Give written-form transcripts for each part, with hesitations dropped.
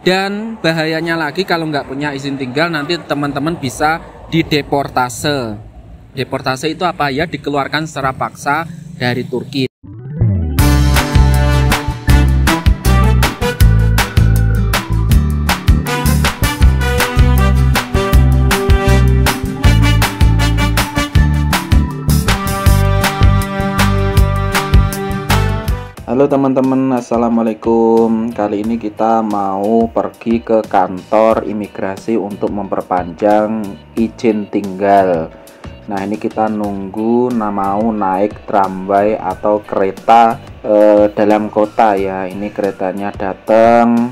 Dan bahayanya lagi kalau nggak punya izin tinggal, nanti teman-teman bisa dideportase. Deportase itu apa ya? Dikeluarkan secara paksa dari Turki. Halo teman-teman, assalamualaikum. Kali ini kita mau pergi ke kantor imigrasi untuk memperpanjang izin tinggal. Nah, ini kita nunggu mau naik tramway atau kereta dalam kota ya. Ini keretanya datang.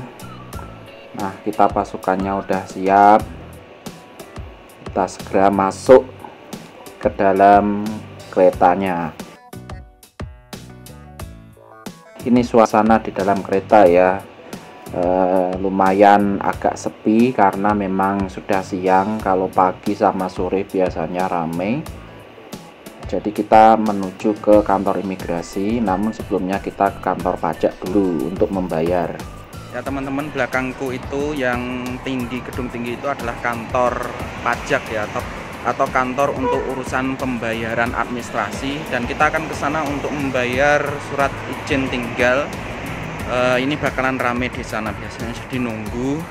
Nah, kita pasukannya udah siap. Kita segera masuk ke dalam keretanya. Ini suasana di dalam kereta ya, lumayan agak sepi karena memang sudah siang. Kalau pagi sama sore biasanya ramai. Jadi kita menuju ke kantor imigrasi, namun sebelumnya kita ke kantor pajak dulu untuk membayar. Ya teman-teman, belakangku itu yang tinggi, gedung tinggi itu adalah kantor pajak ya, atau kantor untuk urusan pembayaran administrasi, dan kita akan ke sana untuk membayar surat izin tinggal. Ini bakalan rame di sana biasanya, jadi nunggu.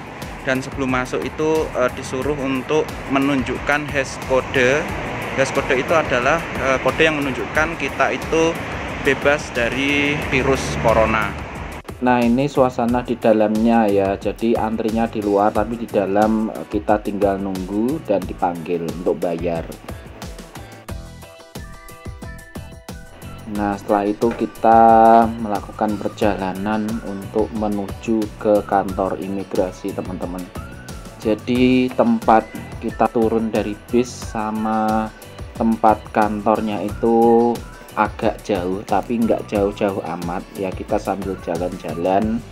Dan sebelum masuk itu disuruh untuk menunjukkan hash code. Hash code itu adalah kode yang menunjukkan kita itu bebas dari virus corona. Nah, ini suasana di dalamnya ya. Jadi antrinya di luar, tapi di dalam kita tinggal nunggu dan dipanggil untuk bayar. Nah, setelah itu kita melakukan perjalanan untuk menuju ke kantor imigrasi, teman-teman. Jadi tempat kita turun dari bis sama tempat kantornya itu agak jauh, tapi nggak jauh-jauh amat ya. Kita sambil jalan-jalan,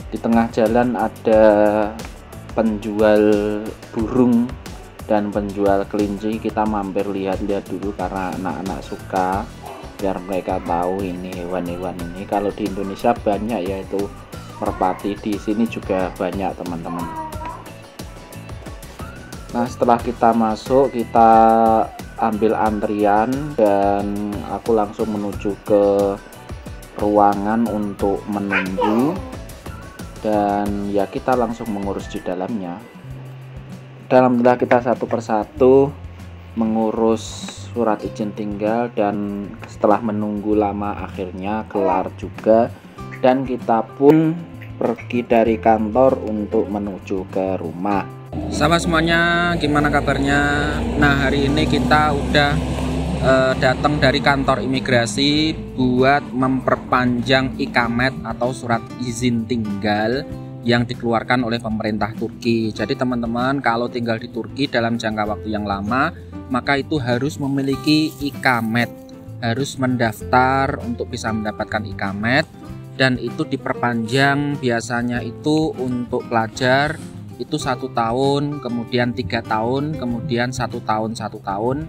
di tengah jalan ada penjual burung dan penjual kelinci. Kita mampir lihat-lihat dulu karena anak-anak suka, biar mereka tahu ini hewan-hewan ini. Kalau di Indonesia banyak ya itu merpati, di sini juga banyak teman-teman. Nah, setelah kita masuk, kita ambil antrian dan aku langsung menuju ke ruangan untuk menunggu, dan ya kita langsung mengurus di dalamnya. Alhamdulillah kita satu persatu mengurus surat izin tinggal, dan setelah menunggu lama akhirnya kelar juga, dan kita pun pergi dari kantor untuk menuju ke rumah. Sahabat semuanya, gimana kabarnya? Nah, hari ini kita udah datang dari kantor imigrasi buat memperpanjang ikamet atau surat izin tinggal yang dikeluarkan oleh pemerintah Turki. Jadi teman-teman, kalau tinggal di Turki dalam jangka waktu yang lama, maka itu harus memiliki ikamet, harus mendaftar untuk bisa mendapatkan ikamet, dan itu diperpanjang biasanya itu untuk pelajar itu 1 tahun, kemudian 3 tahun, kemudian 1 tahun, 1 tahun.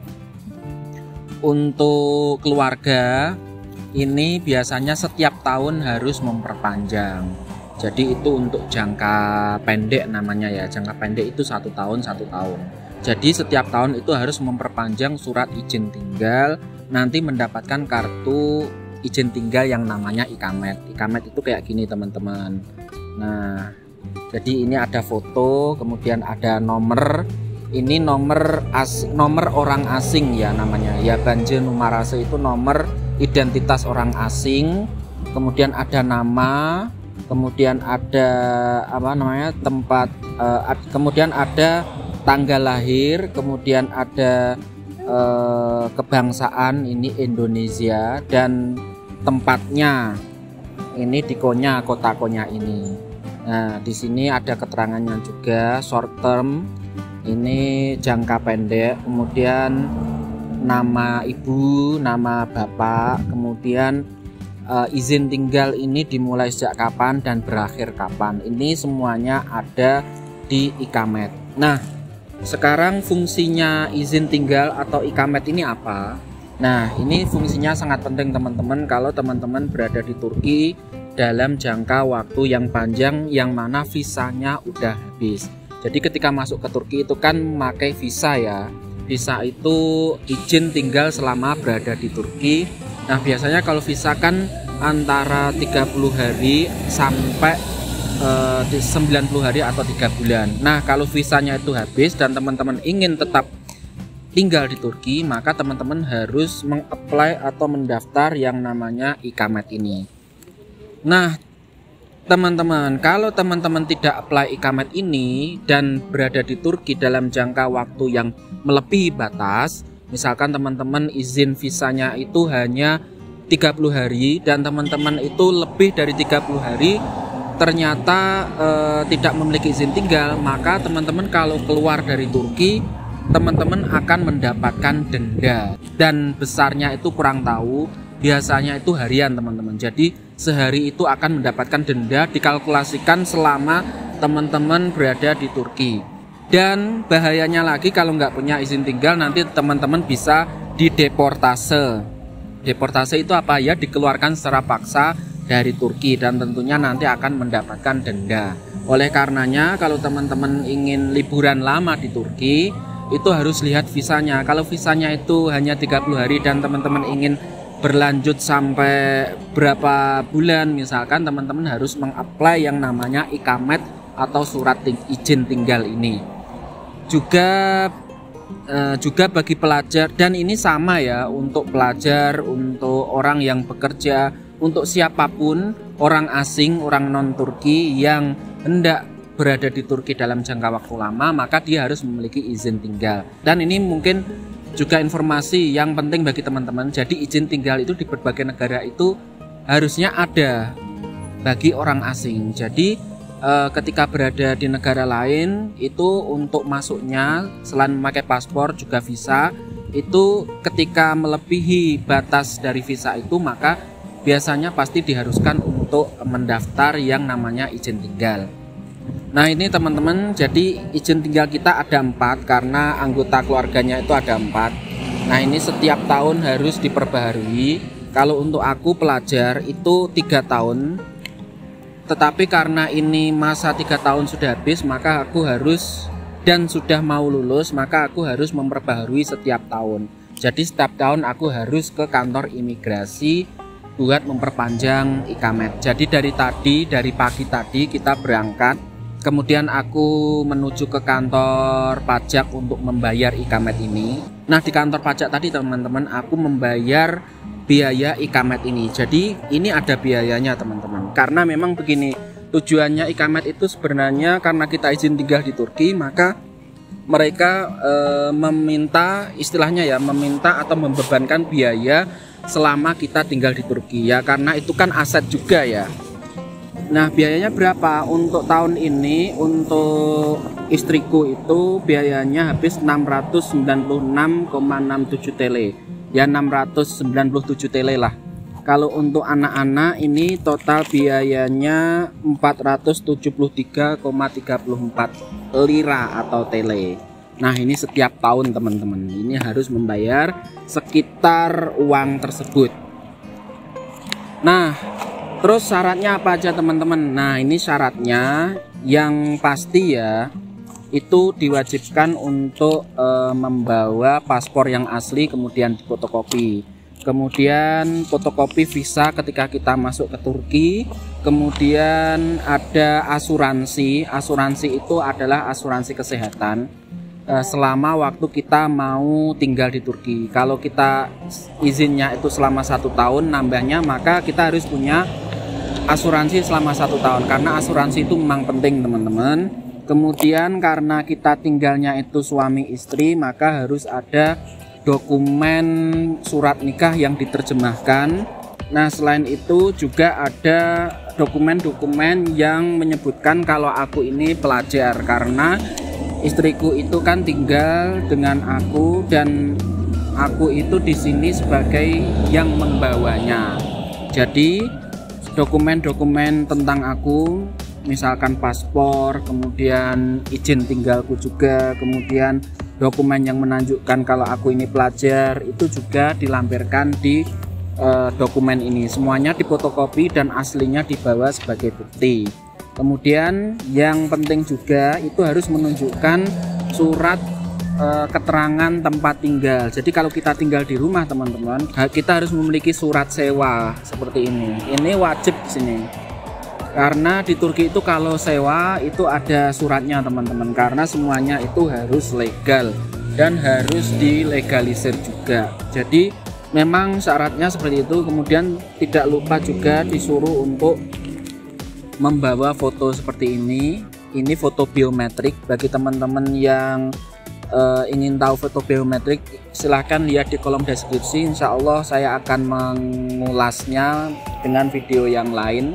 Untuk keluarga ini biasanya setiap tahun harus memperpanjang. Jadi itu untuk jangka pendek namanya ya, jangka pendek itu 1 tahun, 1 tahun. Jadi setiap tahun itu harus memperpanjang surat izin tinggal, nanti mendapatkan kartu izin tinggal yang namanya ikamet. Ikamet itu kayak gini teman-teman. Nah, jadi ini ada foto, kemudian ada nomor. Ini nomor orang asing ya namanya. Yabancı numarası itu nomor identitas orang asing. Kemudian ada nama, kemudian ada tempat, kemudian ada tanggal lahir, kemudian ada kebangsaan, ini Indonesia, dan tempatnya ini di Konya, kota Konya ini. Nah, di sini ada keterangannya juga, short term, ini jangka pendek, kemudian nama ibu, nama bapak, kemudian izin tinggal ini dimulai sejak kapan dan berakhir kapan. Ini semuanya ada di ikamet. Nah, sekarang fungsinya izin tinggal atau ikamet ini apa? Nah, ini fungsinya sangat penting teman-teman. Kalau teman-teman berada di Turki dalam jangka waktu yang panjang yang mana visanya udah habis. Jadi ketika masuk ke Turki itu kan memakai visa ya. Visa itu izin tinggal selama berada di Turki. Nah biasanya kalau visa kan antara 30 hari sampai 90 hari atau 3 bulan. Nah kalau visanya itu habis dan teman-teman ingin tetap tinggal di Turki, maka teman-teman harus meng-apply atau mendaftar yang namanya ikamet ini. Nah teman-teman, kalau teman-teman tidak apply ikamet ini dan berada di Turki dalam jangka waktu yang melebihi batas, misalkan teman-teman izin visanya itu hanya 30 hari dan teman-teman itu lebih dari 30 hari ternyata tidak memiliki izin tinggal, maka teman-teman kalau keluar dari Turki teman-teman akan mendapatkan denda, dan besarnya itu kurang tahu, biasanya itu harian teman-teman. Jadi sehari itu akan mendapatkan denda dikalkulasikan selama teman-teman berada di Turki. Dan bahayanya lagi kalau nggak punya izin tinggal, nanti teman-teman bisa dideportase. Deportase itu apa ya? Dikeluarkan secara paksa dari Turki dan tentunya nanti akan mendapatkan denda. Oleh karenanya kalau teman-teman ingin liburan lama di Turki, itu harus lihat visanya. Kalau visanya itu hanya 30 hari dan teman-teman ingin berlanjut sampai berapa bulan, misalkan teman-teman harus meng-apply yang namanya ikamet atau surat izin tinggal ini. Juga bagi pelajar, dan ini sama ya untuk pelajar, untuk orang yang bekerja, untuk siapapun, orang asing, orang non-Turki yang hendak berada di Turki dalam jangka waktu lama, maka dia harus memiliki izin tinggal. Dan ini mungkin juga informasi yang penting bagi teman-teman. Jadi izin tinggal itu di berbagai negara itu harusnya ada bagi orang asing. Jadi ketika berada di negara lain itu untuk masuknya selain memakai paspor juga visa, itu ketika melebihi batas dari visa itu maka biasanya pasti diharuskan untuk mendaftar yang namanya izin tinggal. Nah ini teman-teman, jadi izin tinggal kita ada 4 karena anggota keluarganya itu ada 4. Nah ini setiap tahun harus diperbaharui. Kalau untuk aku pelajar itu 3 tahun. Tetapi karena ini masa 3 tahun sudah habis, maka aku harus dan sudah mau lulus, maka aku harus memperbaharui setiap tahun. Jadi setiap tahun aku harus ke kantor imigrasi buat memperpanjang ikamet. Jadi dari pagi tadi kita berangkat. Kemudian aku menuju ke kantor pajak untuk membayar ikamet ini. Nah di kantor pajak tadi teman-teman aku membayar biaya ikamet ini. Jadi ini ada biayanya teman-teman. Karena memang begini, tujuannya ikamet itu sebenarnya karena kita izin tinggal di Turki, maka mereka meminta atau membebankan biaya selama kita tinggal di Turki ya, karena itu kan aset juga ya. Nah biayanya berapa untuk tahun ini? Untuk istriku itu biayanya habis 696,67 TL ya, 697 TL lah. Kalau untuk anak-anak ini total biayanya 473,34 lira atau TL. Nah ini setiap tahun teman-teman, ini harus membayar sekitar uang tersebut. Nah terus syaratnya apa aja teman-teman? Nah ini syaratnya yang pasti ya, itu diwajibkan untuk membawa paspor yang asli, kemudian difotokopi, kemudian fotokopi visa ketika kita masuk ke Turki, kemudian ada asuransi itu adalah asuransi kesehatan selama waktu kita mau tinggal di Turki. Kalau kita izinnya itu selama 1 tahun, nambahnya maka kita harus punya asuransi selama 1 tahun, karena asuransi itu memang penting teman-teman. Kemudian karena kita tinggalnya itu suami istri, maka harus ada dokumen surat nikah yang diterjemahkan. Nah selain itu juga ada dokumen-dokumen yang menyebutkan kalau aku ini pelajar, karena istriku itu kan tinggal dengan aku dan aku itu di sini sebagai yang membawanya. Jadi dokumen-dokumen tentang aku, misalkan paspor, kemudian izin tinggalku juga, kemudian dokumen yang menunjukkan kalau aku ini pelajar, itu juga dilampirkan di dokumen ini. Semuanya difotokopi dan aslinya dibawa sebagai bukti. Kemudian yang penting juga itu harus menunjukkan surat keterangan tempat tinggal. Jadi kalau kita tinggal di rumah teman-teman, kita harus memiliki surat sewa seperti ini. Ini wajib di sini. Karena di Turki itu kalau sewa itu ada suratnya teman-teman. Karena semuanya itu harus legal dan harus dilegalisir juga. Jadi memang syaratnya seperti itu. Kemudian tidak lupa juga disuruh untuk membawa foto seperti ini. Ini foto biometrik. Bagi teman-teman yang ingin tahu foto biometrik, silahkan lihat di kolom deskripsi. Insya Allah saya akan mengulasnya dengan video yang lain.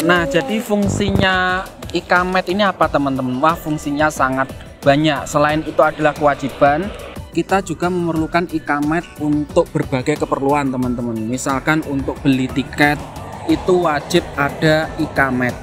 Nah, jadi fungsinya Ikamet ini apa teman-teman? Wah, fungsinya sangat banyak. Selain itu adalah kewajiban, kita juga memerlukan Ikamet untuk berbagai keperluan teman-teman. Misalkan untuk beli tiket itu wajib ada Ikamet,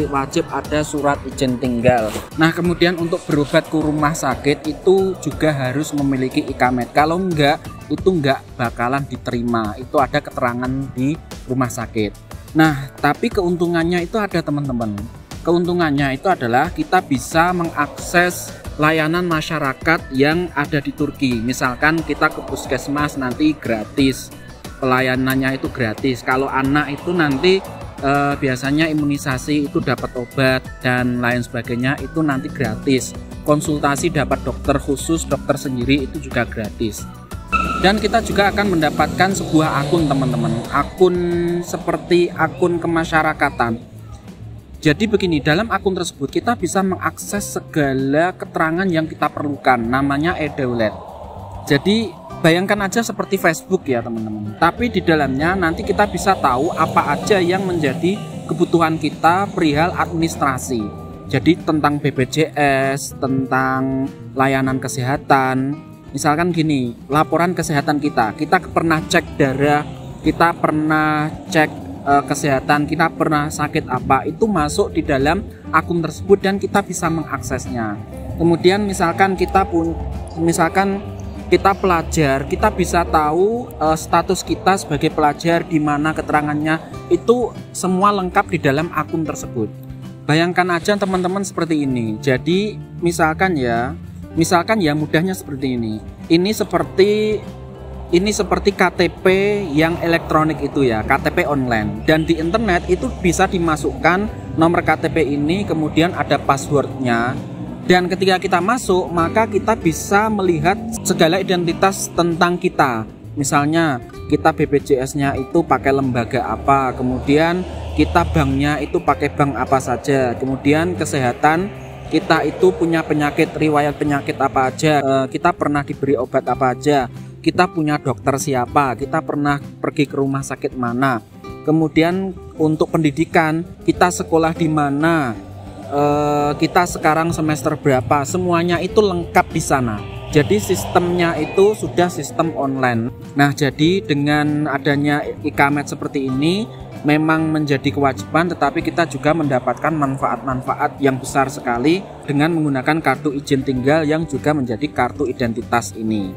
wajib ada surat izin tinggal. Nah, kemudian untuk berobat ke rumah sakit itu juga harus memiliki Ikamet. Kalau enggak, itu enggak bakalan diterima. Itu ada keterangan di rumah sakit. Nah, tapi keuntungannya itu ada teman-teman. Keuntungannya itu adalah kita bisa mengakses layanan masyarakat yang ada di Turki. Misalkan kita ke puskesmas nanti gratis, pelayanannya itu gratis. Kalau anak itu nanti biasanya imunisasi itu dapat obat dan lain sebagainya itu nanti gratis. Konsultasi dapat dokter khusus, dokter sendiri itu juga gratis. Dan kita juga akan mendapatkan sebuah akun teman-teman, akun seperti akun kemasyarakatan. Jadi begini, dalam akun tersebut kita bisa mengakses segala keterangan yang kita perlukan, namanya e-Devlet. Jadi bayangkan aja seperti Facebook ya teman-teman. Tapi di dalamnya nanti kita bisa tahu apa aja yang menjadi kebutuhan kita perihal administrasi. Jadi tentang BPJS, tentang layanan kesehatan. Misalkan gini, laporan kesehatan kita pernah cek darah, kita pernah cek kesehatan, kita pernah sakit apa, itu masuk di dalam akun tersebut dan kita bisa mengaksesnya. Kemudian misalkan kita pelajar, kita bisa tahu status kita sebagai pelajar, di mana keterangannya, itu semua lengkap di dalam akun tersebut. Bayangkan aja teman-teman seperti ini. Jadi misalkan ya mudahnya seperti ini. Ini seperti KTP yang elektronik itu ya, KTP online. Dan di internet itu bisa dimasukkan nomor KTP ini, kemudian ada passwordnya. Dan ketika kita masuk, maka kita bisa melihat segala identitas tentang kita. Misalnya kita BPJS-nya itu pakai lembaga apa, kemudian kita banknya itu pakai bank apa saja, kemudian kesehatan kita itu punya penyakit, riwayat penyakit apa aja, kita pernah diberi obat apa aja, kita punya dokter siapa, kita pernah pergi ke rumah sakit mana, kemudian untuk pendidikan kita sekolah di mana, kita sekarang semester berapa, semuanya itu lengkap di sana. Jadi sistemnya itu sudah sistem online. Nah, jadi dengan adanya Ikamet seperti ini memang menjadi kewajiban, tetapi kita juga mendapatkan manfaat-manfaat yang besar sekali dengan menggunakan kartu izin tinggal yang juga menjadi kartu identitas ini.